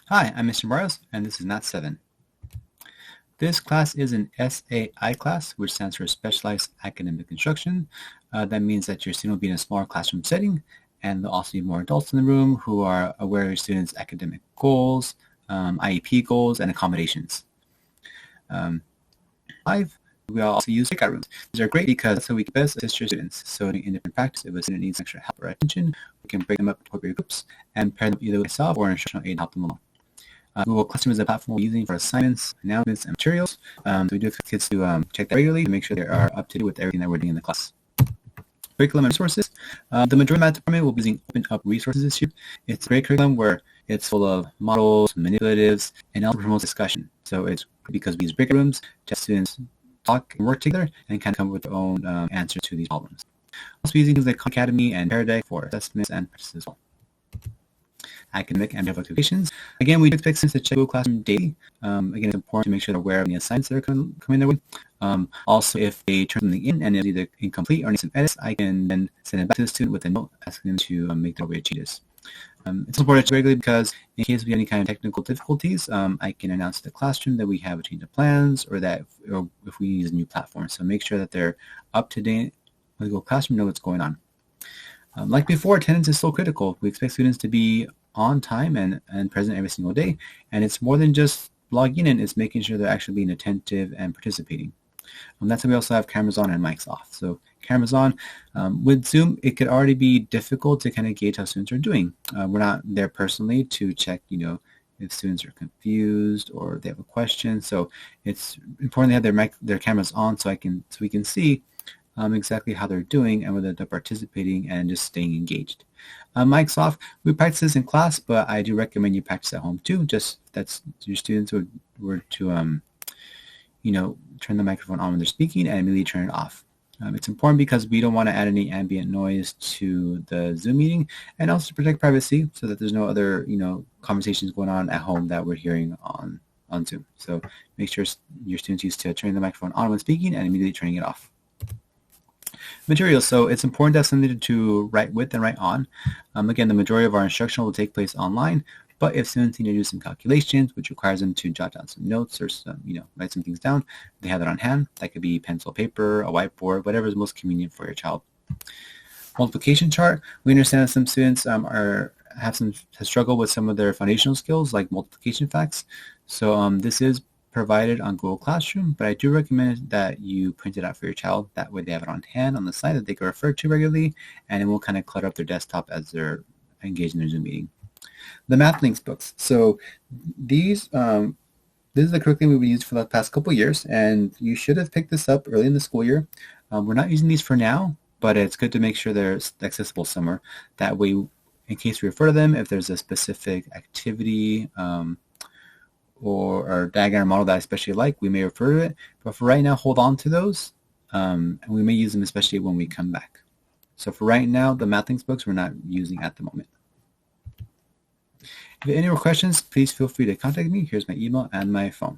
Hi, I'm Mr. Barrios, and this is Nat 7. This class is an SAI class, which stands for Specialized Academic Instruction. That means that your student will be in a smaller classroom setting, and there'll also be more adults in the room who are aware of your students' academic goals, IEP goals, and accommodations. 5. We also use breakout rooms. These are great because that's how we can best assist your students. So in different practice, if a student needs extra help or attention, we can break them up into appropriate groups and pair them either with myself or an instructional aid to help them along. Google Classroom is a platform we're using for assignments, announcements, and materials. So we do expect kids to check that regularly to make sure they are up to date with everything that we're doing in the class. Curriculum and resources. The majority of my department will be using Open Up Resources this year. It's a great curriculum where it's full of models, manipulatives, and also promotes discussion. So it's because we use breakout rooms, just students talk and work together and kind of come up with their own answers to these problems. Also using things like Khan Academy and Paradigm for assessments and practices as well. Academic and behavioral applications. Again, we do expect students to check Google Classroom daily. Again, it's important to make sure they're aware of any assignments that are coming their way. Also, if they turn something in and it's either incomplete or need some edits, I can then send it back to the student with a note asking them to make the appropriate changes. It's important to check regularly because in case we have any kind of technical difficulties, I can announce to the classroom that we have a change of plans or if we use a new platform. So make sure that they're up to date with Google Classroom, know what's going on. Like before, attendance is still critical. We expect students to be on time and present every single day. And it's more than just logging in, it's making sure they're actually being attentive and participating. That's why we also have cameras on and mics off. So cameras on. With Zoom, it could already be difficult to kind of gauge how students are doing. We're not there personally to check, if students are confused or they have a question. So it's important to have their cameras on so we can see exactly how they're doing and whether they're participating and just staying engaged. Mics off. We practice this in class, but I do recommend you practice at home too. Just that's your students were to turn the microphone on when they're speaking and immediately turn it off. It's important because we don't want to add any ambient noise to the Zoom meeting, and also to protect privacy so that there's no other conversations going on at home that we're hearing on Zoom. So make sure your students used to turning the microphone on when speaking and immediately turning it off. Materials. So it's important to have something to write with and write on. Again, the majority of our instruction will take place online, but if students need to do some calculations, which requires them to jot down some notes or some, write some things down, they have that on hand. That could be pencil, paper, a whiteboard, whatever is most convenient for your child. Multiplication chart. We understand that some students have struggled with some of their foundational skills like multiplication facts. So this is provided on Google Classroom, but I do recommend that you print it out for your child. That way they have it on hand on the side that they can refer to regularly, and it will kind of clutter up their desktop as they're engaged in their Zoom meeting. The Math Links books. So this is the curriculum we've used for the past couple of years, and you should have picked this up early in the school year. We're not using these for now, but it's good to make sure they're accessible somewhere. That way, in case we refer to them, if there's a specific activity or diagram model that I especially like, we may refer to it. But for right now, hold on to those, and we may use them especially when we come back. So for right now, the Math Links books we're not using at the moment. If you have any more questions, please feel free to contact me. Here's my email and my phone.